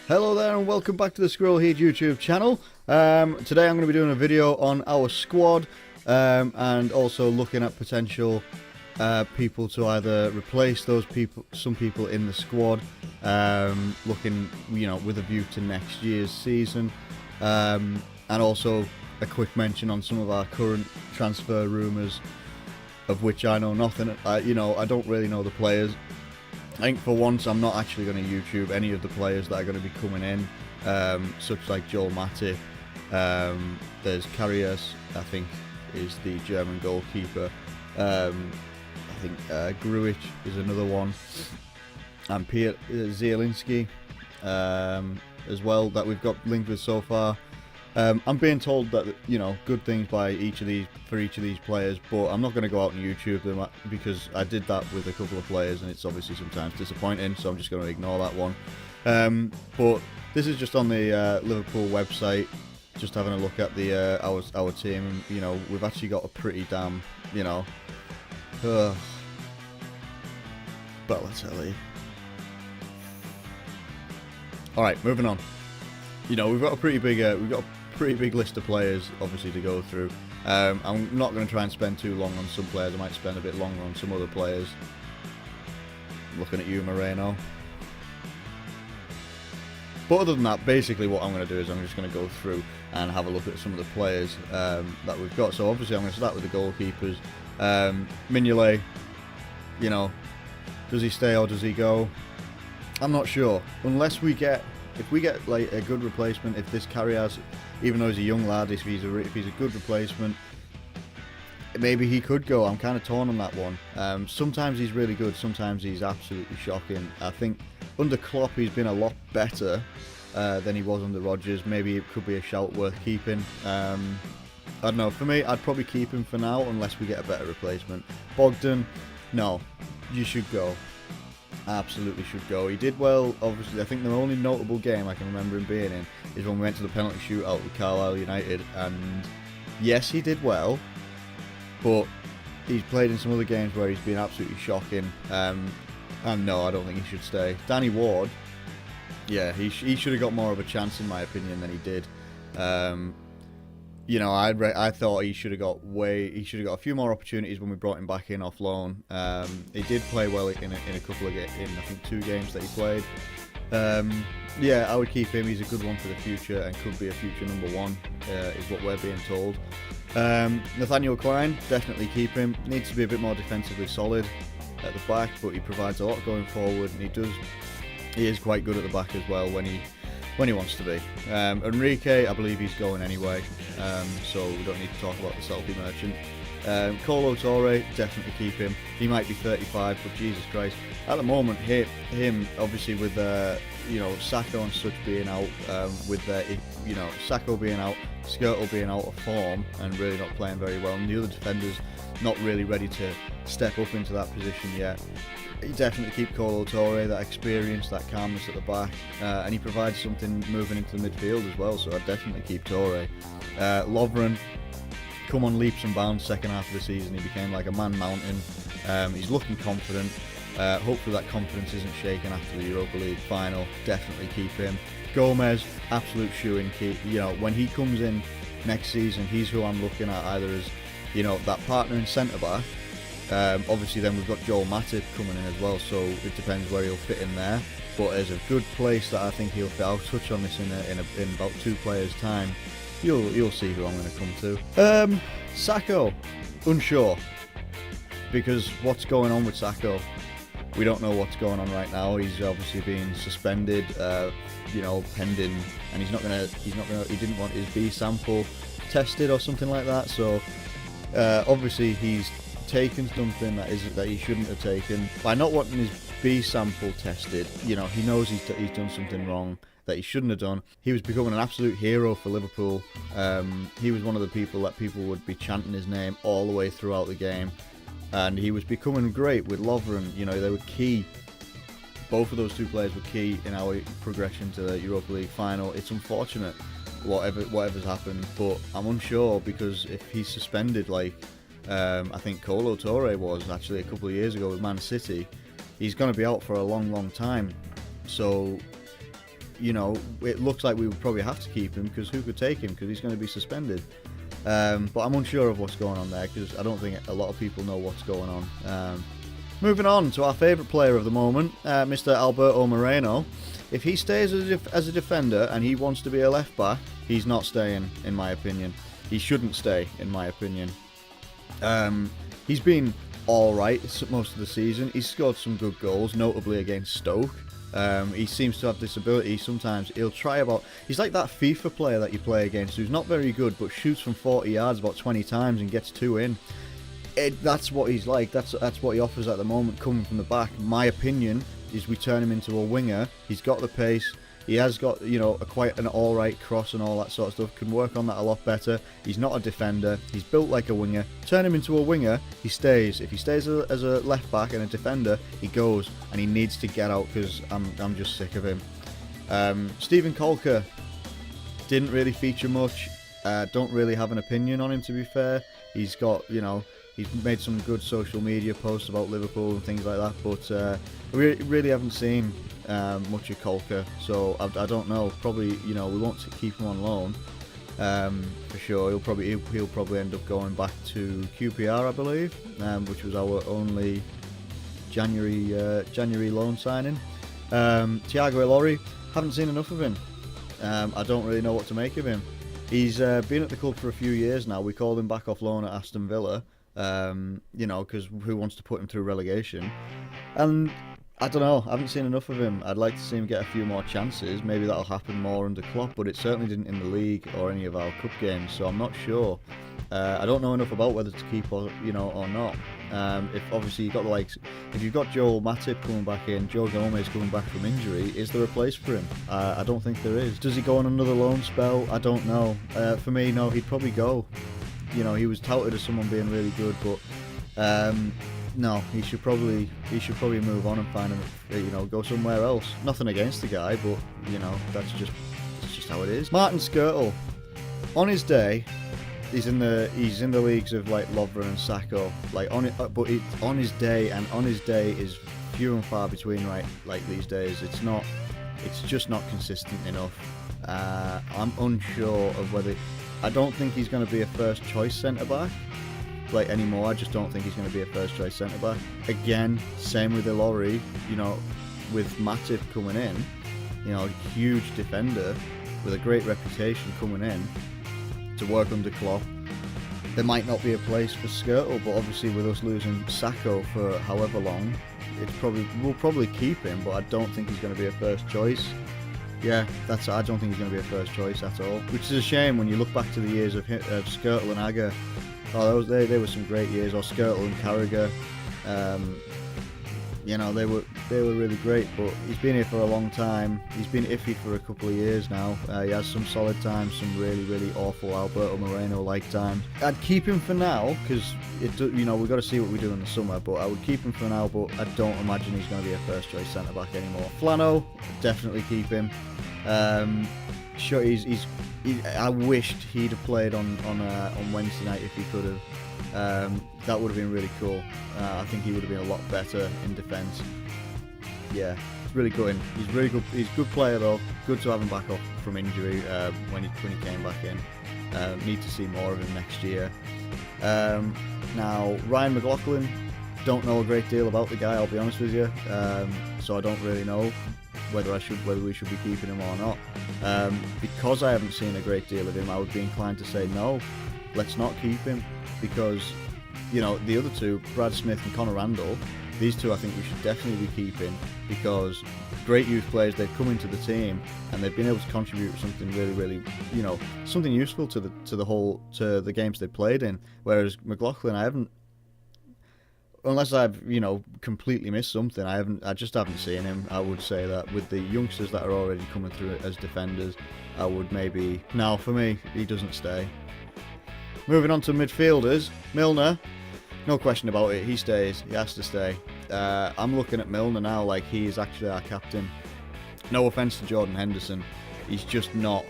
Hello there and welcome back to the Squirrel Heed YouTube channel. Today I'm going to be doing a video on our squad and also looking at potential people to either replace some people in the squad, looking with a view to next year's season, and also a quick mention on some of our current transfer rumours, of which I know nothing. I don't really know the players. I think for once I'm not actually going to YouTube any of the players that are going to be coming in, such like Joel Matip. There's Karius, I think, is the German goalkeeper. I think Grujic is another one, and Piotr Zielinski as well that we've got linked with so far. I'm being told that good things for each of these players, but I'm not going to go out and YouTube them because I did that with a couple of players and it's obviously sometimes disappointing, so I'm just going to ignore that one. But this is just on the Liverpool website, just having a look at the our team. We've actually got a pretty damn Balotelli. All right, moving on. We've got a pretty big list of players, obviously, to go through. I'm not going to try and spend too long on some players. I might spend a bit longer on some other players. Looking at you, Moreno. But other than that, basically what I'm going to do is I'm just going to go through and have a look at some of the players that we've got. So obviously I'm going to start with the goalkeepers. Mignolet, does he stay or does he go? I'm not sure. If we get like a good replacement, if this Karius, even though he's a young lad, if he's a good replacement, maybe he could go. I'm kind of torn on that one. Sometimes he's really good, sometimes he's absolutely shocking. I think under Klopp he's been a lot better than he was under Rodgers. Maybe it could be a shout worth keeping. I don't know. For me, I'd probably keep him for now unless we get a better replacement. Bogdan, no, you should go. Absolutely should go. He did well, obviously. I think the only notable game I can remember him being in is when we went to the penalty shootout with Carlisle United, and yes, he did well, but he's played in some other games where he's been absolutely shocking, and no, I don't think he should stay. Danny Ward, yeah, he should have got more of a chance in my opinion than he did. I thought he should have got a few more opportunities when we brought him back in off loan. He did play well in a couple of I think 2 games that he played. Yeah, I would keep him. He's a good one for the future and could be a future number 1, is what we're being told. Nathaniel Klein, definitely keep him. Needs to be a bit more defensively solid at the back, but he provides a lot going forward, and he is quite good at the back as well when he wants to be. Enrique, I believe he's going anyway, so we don't need to talk about the selfie merchant. Kolo Touré, definitely keep him. He might be 35, but Jesus Christ, at the moment, him obviously with Sacco and such being out, Sacco being out, Skirtle being out of form and really not playing very well, and the other defenders not really ready to step up into that position yet. You definitely keep Kolo Touré, that experience, that calmness at the back, and he provides something moving into the midfield as well, so I'd definitely keep Touré. Lovren, come on leaps and bounds second half of the season. He became like a man mountain. He's looking confident. Hopefully that confidence isn't shaken after the Europa League final. Definitely keep him. Gomez, absolute shoe-in. When he comes in next season, he's who I'm looking at either as that partner in centre-back. Obviously then we've got Joel Matip coming in as well, so it depends where he'll fit in there, but there's a good place that I think he'll fit. I'll touch on this in about 2 players time. You'll see who I'm going to come to. Sacco, unsure, because what's going on with Sacco? We don't know what's going on right now. He's obviously being suspended, pending, and he didn't want his B sample tested or something like that, so obviously he's taken something that he shouldn't have taken by not wanting his B sample tested. He knows he's done something wrong that he shouldn't have done. He was becoming an absolute hero for Liverpool. He was one of the people that people would be chanting his name all the way throughout the game, and he was becoming great with Lovren. They were key. Both of those 2 players were key in our progression to the Europa League final. It's unfortunate whatever's happened, but I'm unsure because if he's suspended like I think Kolo Touré was actually a couple of years ago with Man City, he's going to be out for a long time. So it looks like we would probably have to keep him, because who could take him, because he's going to be suspended. But I'm unsure of what's going on there, because I don't think a lot of people know what's going on. Moving on to our favourite player of the moment, Mr. Alberto Moreno. If he stays as a defender and he wants to be a left back, he's not staying, in my opinion. He shouldn't stay, in my opinion. He's been alright most of the season. He's scored some good goals, notably against Stoke. He seems to have this ability. Sometimes he'll try he's like that FIFA player that you play against, who's not very good but shoots from 40 yards about 20 times and gets 2 in. That's what he's like. That's what he offers at the moment, coming from the back. My opinion is we turn him into a winger. He's got the pace. He has got, quite an alright cross and all that sort of stuff. Can work on that a lot better. He's not a defender. He's built like a winger. Turn him into a winger, he stays. If he stays as a left back and a defender, he goes. And he needs to get out, because I'm just sick of him. Steven Kolka didn't really feature much. Don't really have an opinion on him, to be fair. He's got, he's made some good social media posts about Liverpool and things like that, but we really haven't seen much of Kolka, so I don't know. Probably, we won't keep him on loan for sure. He'll probably end up going back to QPR, I believe, which was our only January loan signing. Thiago Ilori, haven't seen enough of him. I don't really know what to make of him. He's been at the club for a few years now. We called him back off loan at Aston Villa, because who wants to put him through relegation? And I don't know, I haven't seen enough of him. I'd like to see him get a few more chances. Maybe that'll happen more under Klopp, but it certainly didn't in the league or any of our cup games, so I'm not sure. I don't know enough about whether to keep or not. If obviously you've got if you've got Joel Matip coming back in, Joe Gomez coming back from injury, is there a place for him? I don't think there is. Does he go on another loan spell? I don't know. For me, no, he'd probably go. He was touted as someone being really good, but no, he should probably move on and find him, go somewhere else. Nothing against the guy, but that's just how it is. Martin Skrtel, on his day, he's in the leagues of like Lovren and Sacco, on his day is few and far between, right? Like these days, it's just not consistent enough. I'm unsure of whether. I don't think he's going to be a first choice centre back anymore. I just don't think he's going to be a first choice centre back. Again, same with Ilori, with Matip coming in, a huge defender with a great reputation coming in to work under Klopp. There might not be a place for Skrtel, but obviously with us losing Sacco for however long, we'll probably keep him, but I don't think he's going to be a first choice. Yeah, I don't think he's going to be a first choice at all, which is a shame when you look back to the years of Skrtel and Agger. Oh, they were some great years, or Skrtel and Carragher. They were really great, but he's been here for a long time. He's been iffy for a couple of years now. He has some solid times, some really, really awful Alberto Moreno-like times. I'd keep him for now, because we've got to see what we do in the summer, but I would keep him for now, but I don't imagine he's going to be a first-choice centre-back anymore. Flano, definitely keep him. Sure, I wished he'd have played on Wednesday night if he could have. That would have been really cool. I think he would have been a lot better in defence. Yeah, it's really good. He's really good. He's a good player though. Good to have him back off from injury when he came back in. Need to see more of him next year. Now Ryan McLaughlin, don't know a great deal about the guy. I'll be honest with you. So I don't really know whether we should be keeping him or not. Because I haven't seen a great deal of him, I would be inclined to say no, let's not keep him, because the other two, Brad Smith and Conor Randall, these two I think we should definitely be keeping, because great youth players, they've come into the team and they've been able to contribute something really, really, something useful to the games they played in. Whereas McLaughlin, unless I've completely missed something, I just haven't seen him. I would say that with the youngsters that are already coming through as defenders, I would maybe. Now for me, he doesn't stay. Moving on to midfielders, Milner, no question about it, he stays. He has to stay. I'm looking at Milner now like he is actually our captain. No offence to Jordan Henderson, he's just not.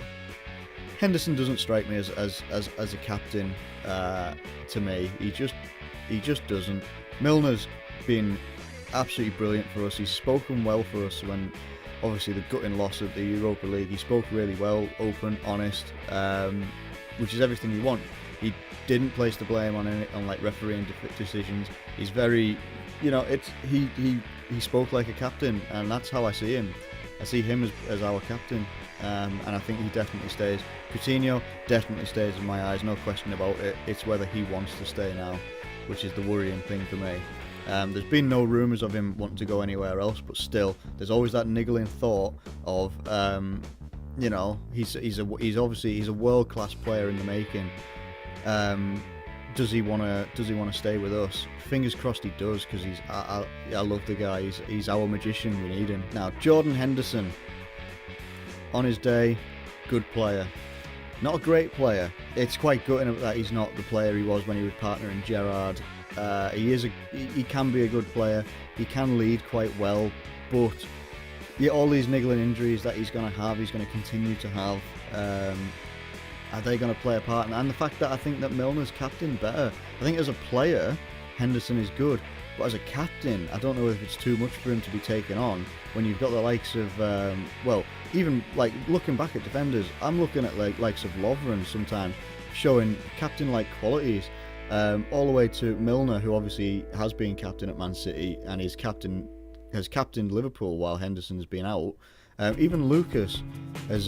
Henderson doesn't strike me as a captain to me. He just doesn't. Milner's been absolutely brilliant for us. He's spoken well for us when obviously the gutting loss of the Europa League. He spoke really well, open, honest, which is everything you want. He didn't place the blame on like refereeing decisions. He's very, he spoke like a captain, and that's how I see him. I see him as our captain, and I think he definitely stays. Coutinho definitely stays in my eyes, no question about it. It's whether he wants to stay now, which is the worrying thing for me. There's been no rumours of him wanting to go anywhere else, but still, there's always that niggling thought of, he's a world-class player in the making. Does he want to stay with us? Fingers crossed he does, because I love the guy. He's our magician. We need him. Now, Jordan Henderson, on his day, good player. Not a great player. It's quite gutting that he's not the player he was when he was partnering Gerrard. He can be a good player. He can lead quite well, but all these niggling injuries that he's going to continue to have. Are they going to play a part? And the fact that I think that Milner's captain better. I think as a player, Henderson is good, but as a captain, I don't know if it's too much for him to be taken on when you've got the likes of, even like looking back at defenders, I'm looking at likes of Lovren sometimes showing captain-like qualities, all the way to Milner, who obviously has been captain at Man City and has captained Liverpool while Henderson's been out. Even Lucas has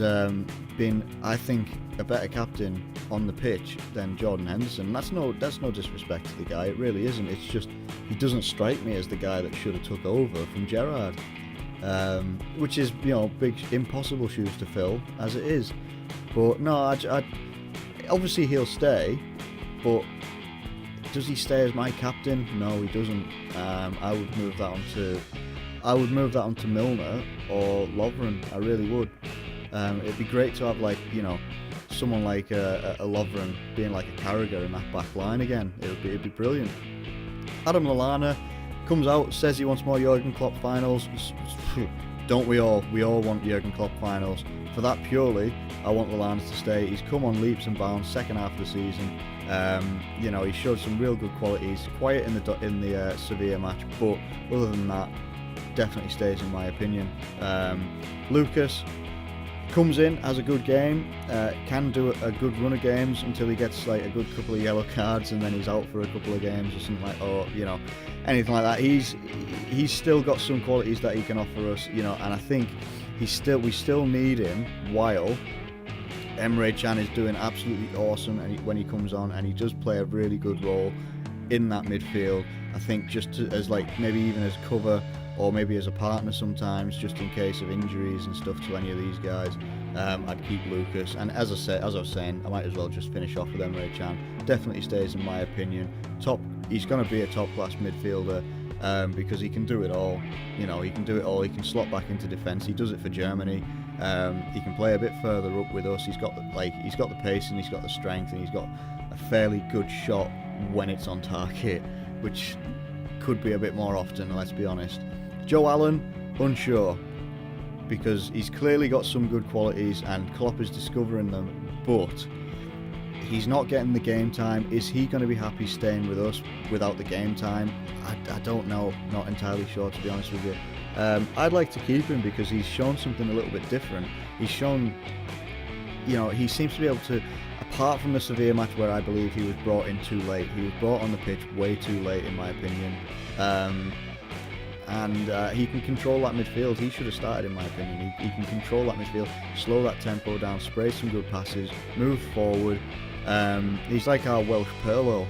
been, I think, a better captain on the pitch than Jordan Henderson. That's no disrespect to the guy. It really isn't. It's just he doesn't strike me as the guy that should have took over from Gerrard, which is big, impossible shoes to fill as it is. But no, I obviously he'll stay, but does he stay as my captain? No, he doesn't. I would move that onto Milner or Lovren. I really would. It'd be great to have someone like a Lovren being like a Carragher in that back line again. It'd be brilliant. Adam Lallana comes out, says he wants more Jurgen Klopp finals. Don't we all? We all want Jurgen Klopp finals. For that purely, I want Lallana to stay. He's come on leaps and bounds second half of the season. He showed some real good qualities. Quiet in the Sevilla match, but other than that, definitely stays in my opinion. Lucas comes in, has a good game, can do a good run of games until he gets like a good couple of yellow cards, and then he's out for a couple of games or something anything like that. He's still got some qualities that he can offer us, and I think we still need him while Emre Can is doing absolutely awesome when he comes on, and he does play a really good role in that midfield. I think as maybe even as cover, or maybe as a partner sometimes, just in case of injuries and stuff to any of these guys. I'd keep Lucas, and as I was saying, I might as well just finish off with Emre Can. Definitely stays in my opinion. He's going to be a top-class midfielder because he can do it all. He can do it all. He can slot back into defence. He does it for Germany. He can play a bit further up with us. He's got the pace and he's got the strength, and he's got a fairly good shot when it's on target, which could be a bit more often, let's be honest. Joe Allen, unsure, because he's clearly got some good qualities and Klopp is discovering them, but he's not getting the game time. Is he going to be happy staying with us without the game time? I don't know, not entirely sure, to be honest with you. I'd like to keep him because he's shown something a little bit different. He's shown, he seems to be able to, apart from the Sevilla match where I believe he was brought in too late, he was brought on the pitch way too late in my opinion. And he can control that midfield. He should have started, in my opinion. He can control that midfield, slow that tempo down, spray some good passes, move forward. He's like our Welsh Pirlo,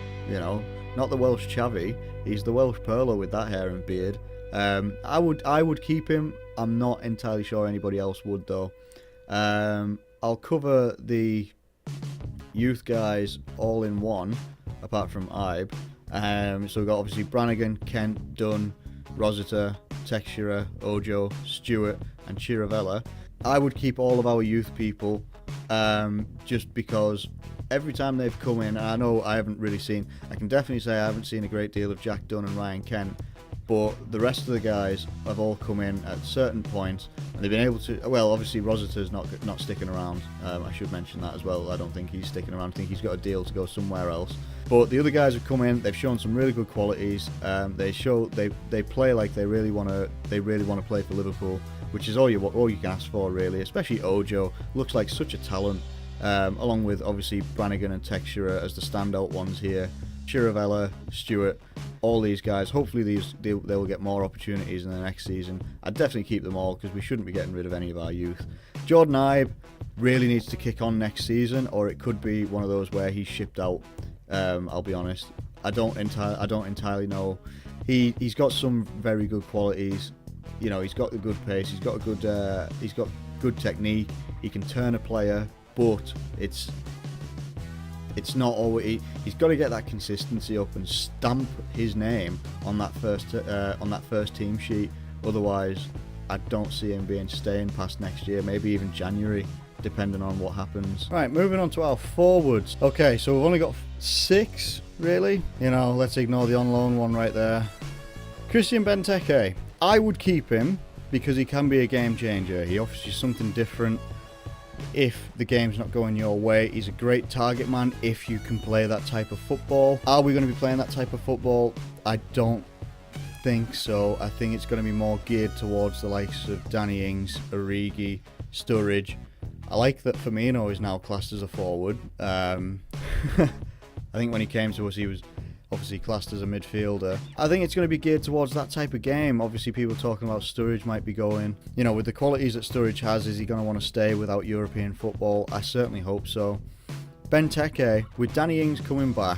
not the Welsh Xavi. He's the Welsh Pirlo with that hair and beard. I would keep him. I'm not entirely sure anybody else would though. I'll cover the youth guys all in one, apart from Ibe. So we've got obviously Brannigan, Kent, Dunn, Rosita, Textura, Ojo, Stewart and Chiravella. I would keep all of our youth people, just because every time they've come in, and I know I can definitely say I haven't seen a great deal of Jack Dunn and Ryan Kent, but the rest of the guys have all come in at certain points and they've been able to, well obviously Rosita's not sticking around, I should mention that as well. I don't think he's sticking around. I think he's got a deal to go somewhere else. But the other guys have come in, they've shown some really good qualities. They play like they really want to play for Liverpool, which is all you can ask for, really. Especially Ojo, looks like such a talent, along with obviously Brannigan and Textura as the standout ones here. Chiravella, Stewart, all these guys. Hopefully they will get more opportunities in the next season. I'd definitely keep them all because we shouldn't be getting rid of any of our youth. Jordan Ibe really needs to kick on next season, or it could be one of those where he's shipped out. I'll be honest. I don't entirely know. He's got some very good qualities. You know, he's got the good pace. He's got good technique. He can turn a player, but it's not always. He's got to get that consistency up and stamp his name on that first team sheet. Otherwise, I don't see him staying past next year, maybe even January, depending on what happens. Right, moving on to our forwards. Okay, so we've only got 6, really. You know, let's ignore the on loan one right there. Christian Benteke. I would keep him because he can be a game changer. He offers you something different if the game's not going your way. He's a great target man if you can play that type of football. Are we going to be playing that type of football? I don't think so. I think it's going to be more geared towards the likes of Danny Ings, Origi, Sturridge. I like that Firmino is now classed as a forward. I think when he came to us, he was obviously classed as a midfielder. I think it's going to be geared towards that type of game. Obviously, people talking about Sturridge might be going. You know, with the qualities that Sturridge has, is he going to want to stay without European football? I certainly hope so. Benteke, with Danny Ings coming back,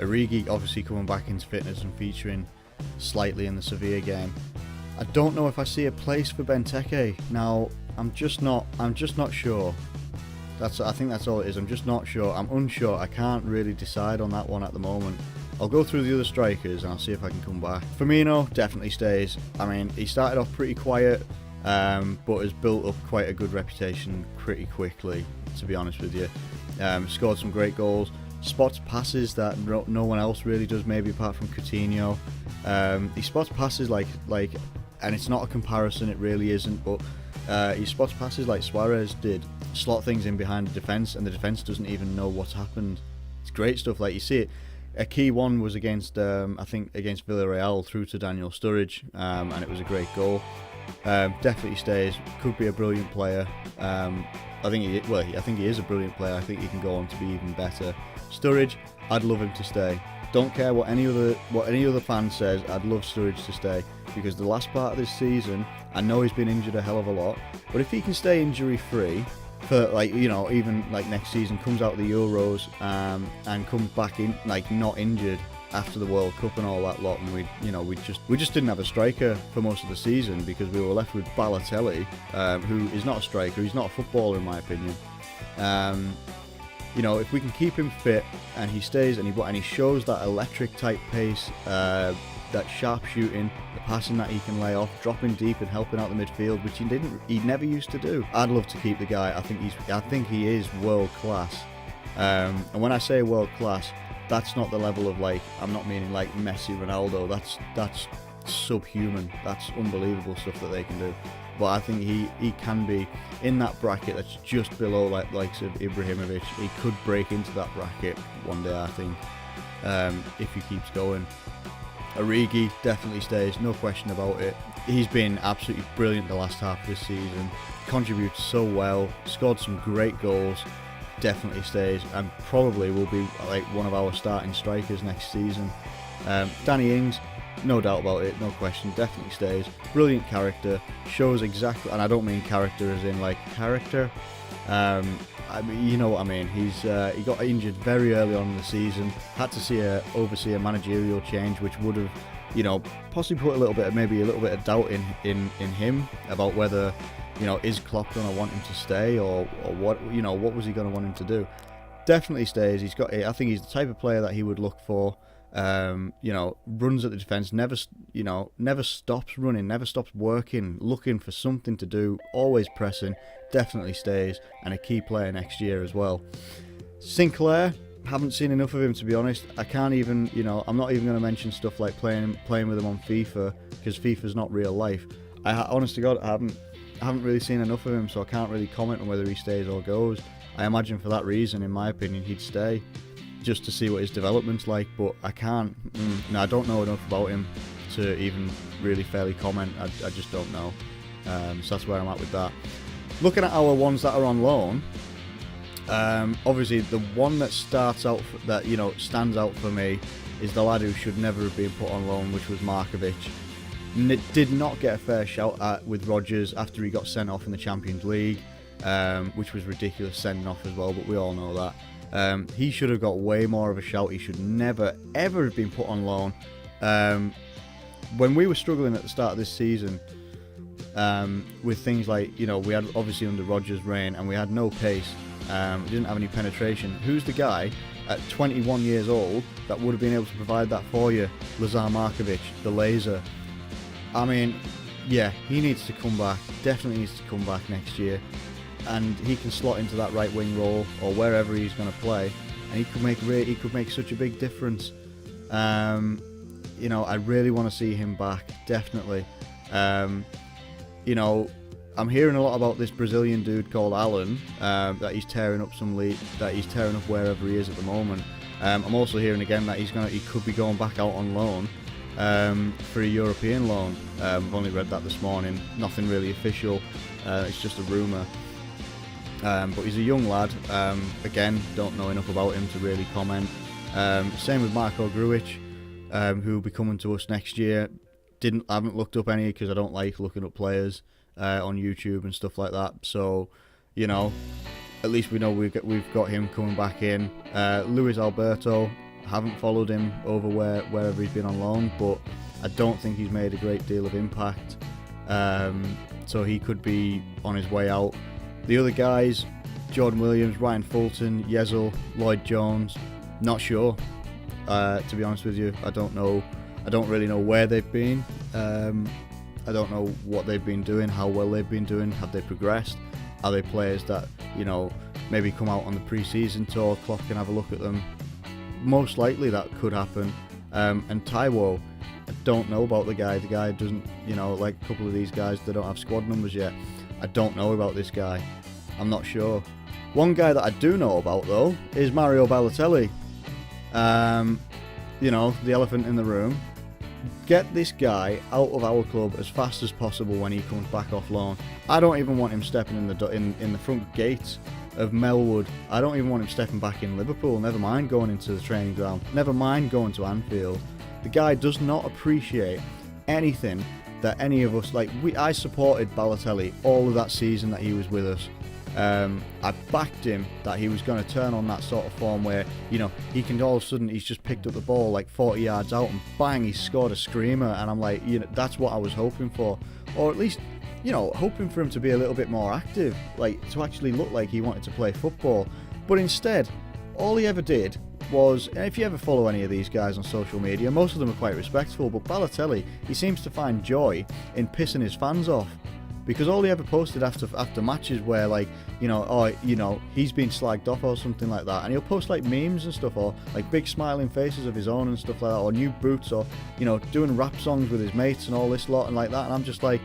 Origi obviously coming back into fitness and featuring slightly in the Sevilla game, I don't know if I see a place for Benteke. Now, I'm just not sure. I think that's all it is. I'm just not sure. I'm unsure. I can't really decide on that one at the moment. I'll go through the other strikers and I'll see if I can come back. Firmino definitely stays. I mean, he started off pretty quiet, but has built up quite a good reputation pretty quickly, to be honest with you. Scored some great goals, spots passes that no one else really does, maybe apart from Coutinho. He spots passes like, and it's not a comparison, it really isn't, but he spots passes like Suarez did, slot things in behind the defence, and the defence doesn't even know what's happened. It's great stuff. Like, you see it. A key one was against Villarreal through to Daniel Sturridge, and it was a great goal. Definitely stays. Could be a brilliant player. I think he is a brilliant player. I think he can go on to be even better. Sturridge, I'd love him to stay. Don't care what any other fan says. I'd love Sturridge to stay because the last part of this season, I know he's been injured a hell of a lot, but if he can stay injury free for, like, you know, even like next season, comes out of the Euros and comes back in like not injured after the World Cup and all that lot, and we just didn't have a striker for most of the season because we were left with Balotelli, who is not a striker. He's not a footballer in my opinion. You know, if we can keep him fit and he stays and he shows that electric type pace, that sharp shooting, the passing that he can lay off, dropping deep and helping out the midfield, which he never used to do. I'd love to keep the guy. I think he is world class. And when I say world class, that's not the level of, like, I'm not meaning like Messi, Ronaldo. That's subhuman. That's unbelievable stuff that they can do. But I think he can be in that bracket that's just below like likes of Ibrahimovic. He could break into that bracket one day, I think, if he keeps going. Origi definitely stays, no question about it. He's been absolutely brilliant the last half of this season. Contributes so well, scored some great goals. Definitely stays, and probably will be like one of our starting strikers next season. Danny Ings, no doubt about it, no question, definitely stays. Brilliant character, shows exactly, and I don't mean character as in like character. I mean, you know what I mean. He got injured very early on in the season. Had to oversee a managerial change, which would have, you know, possibly put a little bit of doubt in him about whether, you know, is Klopp going to want him to stay or what, you know, what was he going to want him to do. Definitely stays. I think he's the type of player that he would look for. You know, runs at the defence, never stops running, never stops working, looking for something to do, always pressing. Definitely stays, and a key player next year as well. Sinclair, haven't seen enough of him, to be honest. I can't even, you know, I'm not even going to mention stuff like playing with him on FIFA, because FIFA's not real life. Honest to God, I haven't really seen enough of him, so I can't really comment on whether he stays or goes. I imagine for that reason, in my opinion, he'd stay, just to see what his development's like, but I can't. I don't know enough about him to even really fairly comment. I just don't know. So that's where I'm at with that. Looking at our ones that are on loan, obviously the one that stands out for me is the lad who should never have been put on loan, which was Markovic. Did not get a fair shout at with Rodgers after he got sent off in the Champions League, which was ridiculous sending off as well, but we all know that. He should have got way more of a shout. He should never ever have been put on loan. When we were struggling at the start of this season with things like, we had obviously under Rodgers' reign and we had no pace, we didn't have any penetration. Who's the guy at 21 years old that would have been able to provide that for you? Lazar Markovic, the laser. I mean, yeah, he needs to come back, definitely needs to come back next year, and he can slot into that right wing role or wherever he's going to play, and he could make such a big difference. I really want to see him back, definitely. I'm hearing a lot about this Brazilian dude called Allen, that he's tearing up wherever he is at the moment. I'm also hearing again that he could be going back out on loan for a European loan. I've only read that this morning. Nothing really official. It's just a rumour. But he's a young lad. Again, don't know enough about him to really comment. Same with Marko Grujic, who will be coming to us next year. I haven't looked up any because I don't like looking up players on YouTube and stuff like that. So, at least we know we've got him coming back in. Luis Alberto, haven't followed him over wherever he's been on loan, but I don't think he's made a great deal of impact. So he could be on his way out. The other guys, Jordan Williams, Ryan Fulton, Yezel, Lloyd Jones, not sure. To be honest with you, I don't know. I don't really know where they've been. I don't know what they've been doing, how well they've been doing. Have they progressed? Are they players that, maybe come out on the pre-season tour, Klopp can have a look at them? Most likely that could happen. And Taiwo, I don't know about the guy. The guy doesn't, like a couple of these guys, they don't have squad numbers yet. I don't know about this guy. I'm not sure. One guy that I do know about, though, is Mario Balotelli. The elephant in the room. Get this guy out of our club as fast as possible when he comes back off loan. I don't even want him stepping in the front gates of Melwood. I don't even want him stepping back in Liverpool. Never mind going into the training ground. Never mind going to Anfield. The guy does not appreciate anything that any of us I supported Balotelli all of that season that he was with us. I backed him that he was going to turn on that sort of form where, he can all of a sudden, he's just picked up the ball like 40 yards out and bang, he's scored a screamer. And I'm like, that's what I was hoping for. Or at least, hoping for him to be a little bit more active, to actually look like he wanted to play football. But instead, all he ever did was, and if you ever follow any of these guys on social media, most of them are quite respectful, but Balotelli, he seems to find joy in pissing his fans off. Because all he ever posted after matches where he's been slagged off or something like that, and he'll post memes and stuff, or big smiling faces of his own and stuff like that, or new boots, or doing rap songs with his mates and all this lot and like that. And I'm just like,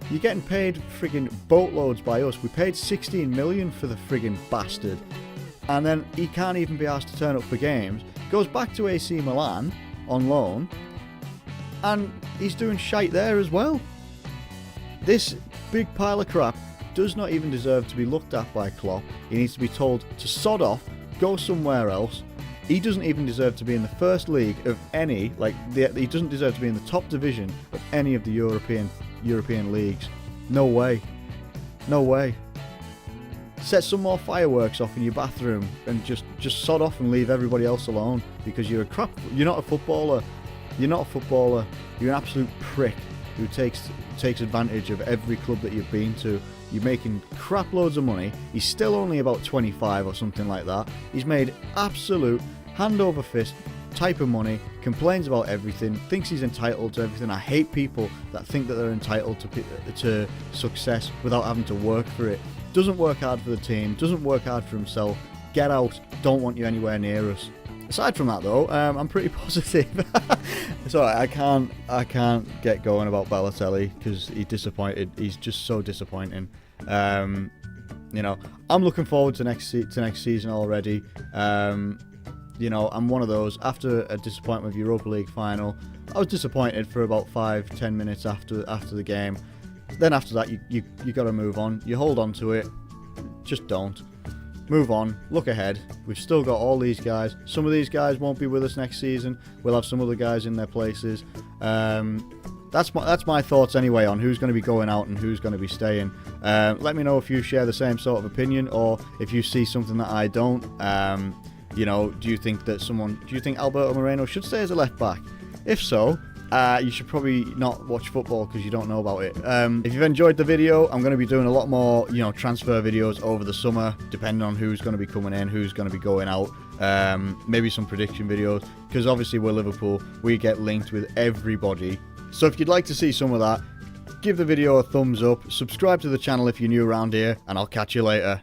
you're getting paid friggin' boatloads by us. We paid 16 million for the friggin' bastard, and then he can't even be asked to turn up for games. Goes back to AC Milan on loan, and he's doing shite there as well. This big pile of crap does not even deserve to be looked at by Klopp. He needs to be told to sod off, go somewhere else. He doesn't even deserve to be in the first league of any, he doesn't deserve to be in the top division of any of the European leagues. No way. No way. Set some more fireworks off in your bathroom and just sod off and leave everybody else alone, because you're not a footballer. You're not a footballer. You're an absolute prick who takes advantage of every club that you've been to. You're making crap loads of money. He's still only about 25 or something like that. He's made absolute hand over fist type of money, complains about everything, thinks he's entitled to everything. I hate people that think that they're entitled to success without having to work for it. Doesn't work hard for the team, doesn't work hard for himself. Get out, don't want you anywhere near us. Aside from that though, I'm pretty positive. So I can't get going about Balotelli because he's disappointed. He's just so disappointing. I'm looking forward to next season already. I'm one of those. After a disappointment with Europa League final, I was disappointed for about 5-10 minutes after the game. then after that you got to move on. You hold on to it. Just don't. Move on, look ahead. We've still got all these guys. Some of these guys won't be with us next season. We'll have some other guys in their places. That's my thoughts anyway on who's going to be going out and who's going to be staying. Let me know if you share the same sort of opinion, or if you see something that I don't. You know, do you think Alberto Moreno should stay as a left back? If so, you should probably not watch football because you don't know about it. If you've enjoyed the video, I'm going to be doing a lot more, transfer videos over the summer, depending on who's going to be coming in, who's going to be going out. Maybe some prediction videos, because obviously we're Liverpool, we get linked with everybody. So if you'd like to see some of that, give the video a thumbs up, subscribe to the channel if you're new around here, and I'll catch you later.